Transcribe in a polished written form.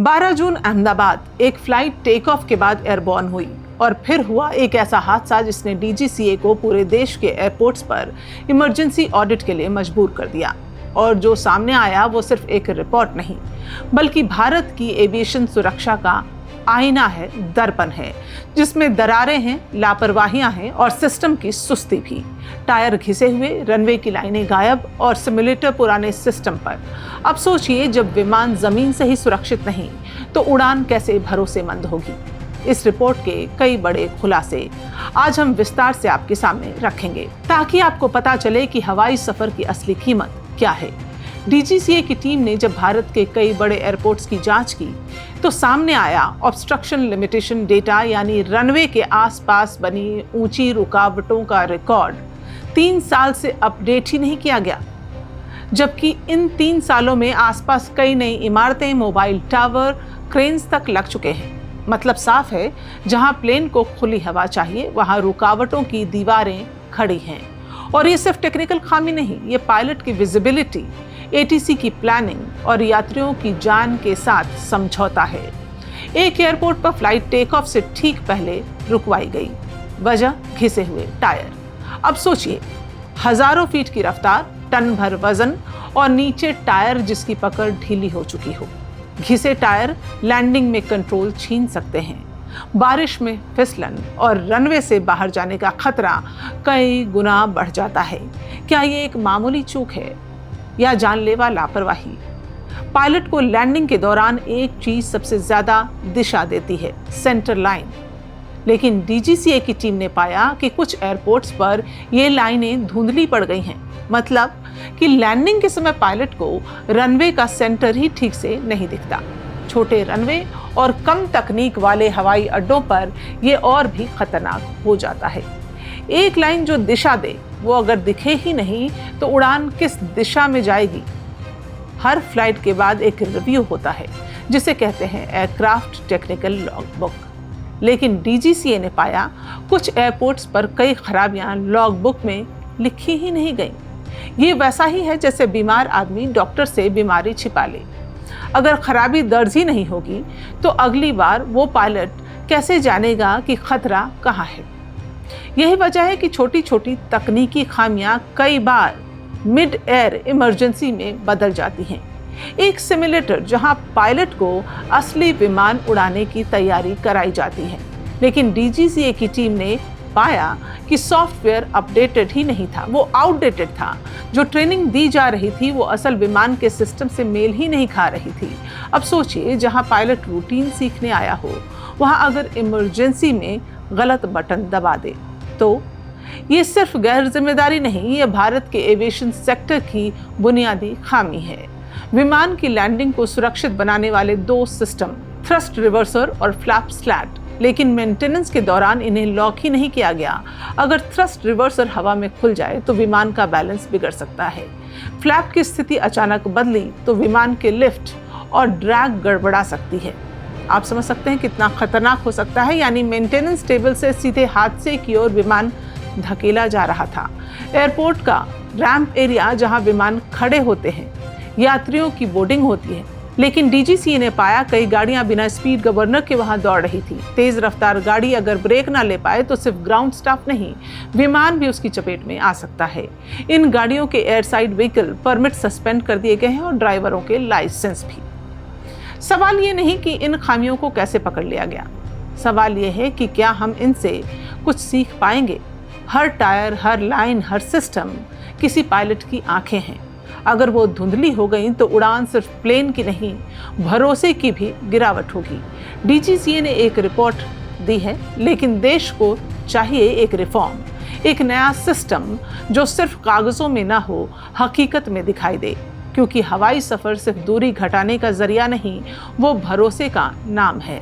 12 जून अहमदाबाद एक flight take off के बाद एयरबॉर्न हुई और फिर हुआ एक ऐसा हादसा जिसने डीजीसीए को पूरे देश के एयरपोर्ट्स पर इमरजेंसी ऑडिट के लिए मजबूर कर दिया। और जो सामने आया वो सिर्फ एक रिपोर्ट नहीं बल्कि भारत की एविएशन सुरक्षा का आईना है, दर्पण है, जिसमें दरारें हैं, लापरवाहियां हैं और सिस्टम की सुस्ती भी। टायर घिसे हुए, रनवे की लाइनें गायब और सिमुलेटर पुराने सिस्टम पर। अब सोचिए, जब विमान जमीन से ही सुरक्षित नहीं तो उड़ान कैसे भरोसेमंद होगी। इस रिपोर्ट के कई बड़े खुलासे आज हम विस्तार से आपके सामने रखेंगे ताकि आपको पता चले कि हवाई सफर की असली कीमत क्या है। डीजीसीए की टीम ने जब भारत के कई बड़े एयरपोर्ट्स की जांच की तो सामने आया ऑब्स्ट्रक्शन लिमिटेशन डेटा, यानी रनवे के आसपास बनी ऊंची रुकावटों का रिकॉर्ड 3 साल से अपडेट ही नहीं किया गया, जबकि इन 3 सालों में आसपास कई नई इमारतें, मोबाइल टावर, क्रेन्स तक लग चुके हैं। मतलब साफ है, जहां प्लेन को खुली हवा चाहिए वहां रुकावटों की दीवारें खड़ी हैं। और ये सिर्फ टेक्निकल खामी नहीं, ये पायलट की विजिबिलिटी, एटीसी की प्लानिंग और यात्रियों की जान के साथ समझौता है। एक एयरपोर्ट पर फ्लाइट टेक ऑफ से ठीक पहले रुकवाई गई, वजह घिसे हुए टायर। अब सोचिए, हजारों फीट की रफ्तार, टन भर वजन और नीचे टायर जिसकी पकड़ ढीली हो चुकी हो। घिसे टायर लैंडिंग में कंट्रोल छीन सकते हैं, बारिश में फिसलन और रनवे से बाहर जाने का खतरा कई गुना बढ़ जाता है। क्या ये एक मामूली चूक है या जानलेवा लापरवाही? पायलट को लैंडिंग के दौरान एक चीज सबसे ज्यादा दिशा देती है, सेंटर लाइन। लेकिन डीजीसीए की टीम ने पाया कि कुछ एयरपोर्ट्स पर ये लाइनें धुंधली पड़ गई हैं। मतलब कि लैंडिंग के समय पायलट को रनवे का सेंटर ही ठीक से नहीं दिखता। छोटे रनवे और कम तकनीक वाले हवाई अड्डों पर यह और भी खतरनाक हो जाता है। एक लाइन जो दिशा दे वो अगर दिखे ही नहीं तो उड़ान किस दिशा में जाएगी। हर फ्लाइट के बाद एक रिव्यू होता है जिसे कहते हैं एयरक्राफ्ट टेक्निकल लॉगबुक। लेकिन डीजीसीए ने पाया कुछ एयरपोर्ट्स पर कई खराबियां लॉगबुक में लिखी ही नहीं गई। ये वैसा ही है जैसे बीमार आदमी डॉक्टर से बीमारी छिपा ले। अगर खराबी दर्ज ही नहीं होगी तो अगली बार वो पायलट कैसे जानेगा कि खतरा कहाँ है। यही वजह है कि छोटी छोटी तकनीकी खामियां कई बार मिड एयर इमरजेंसी में बदल जाती हैं। एक सिमुलेटर जहां पायलट को असली विमान उड़ाने की तैयारी कराई जाती है, लेकिन डीजीसीए की टीम ने पाया कि सॉफ्टवेयर अपडेटेड ही नहीं था, वो आउटडेटेड था। जो ट्रेनिंग दी जा रही थी वो असल विमान के सिस्टम से मेल ही नहीं खा रही थी। अब सोचिए, जहां पायलट रूटीन सीखने आया हो वहां अगर इमरजेंसी में गलत बटन दबा दे तो ये सिर्फ गैर जिम्मेदारी नहीं, ये भारत के एविएशन सेक्टर की बुनियादी खामी है। विमान की लैंडिंग को सुरक्षित बनाने वाले 2 सिस्टम, थ्रस्ट रिवर्सर और फ्लैप स्लैट, लेकिन मेंटेनेंस के दौरान इन्हें लॉक ही नहीं किया गया। अगर थ्रस्ट रिवर्सर हवा में खुल जाए तो विमान का बैलेंस बिगड़ सकता है। फ्लैप की स्थिति अचानक बदली तो विमान के लिफ्ट और ड्रैग गड़बड़ा सकती है। आप समझ सकते हैं कितना खतरनाक हो सकता है। यानी मेंटेनेंस टेबल से सीधे हादसे की ओर विमान धकेला जा रहा था। एयरपोर्ट का रैंप एरिया जहां विमान खड़े होते हैं, यात्रियों की बोर्डिंग होती है, लेकिन डीजीसीए ने पाया कई गाड़ियां बिना स्पीड गवर्नर के वहां दौड़ रही थी। तेज रफ्तार गाड़ी अगर ब्रेक ना ले पाए तो सिर्फ ग्राउंड स्टाफ नहीं, विमान भी उसकी चपेट में आ सकता है। इन गाड़ियों के air side vehicle permit suspend कर दिए गए हैं और ड्राइवरों के लाइसेंस भी। सवाल ये नहीं कि इन खामियों को कैसे पकड़ लिया गया, सवाल ये है कि क्या हम इनसे कुछ सीख पाएंगे। हर टायर, हर लाइन, हर सिस्टम किसी पायलट की आंखें हैं। अगर वो धुंधली हो गई तो उड़ान सिर्फ प्लेन की नहीं, भरोसे की भी गिरावट होगी। डीजीसीए ने एक रिपोर्ट दी है, लेकिन देश को चाहिए एक रिफॉर्म, एक नया सिस्टम जो सिर्फ कागजों में ना हो, हकीकत में दिखाई दे। क्योंकि हवाई सफर सिर्फ दूरी घटाने का जरिया नहीं, वो भरोसे का नाम है।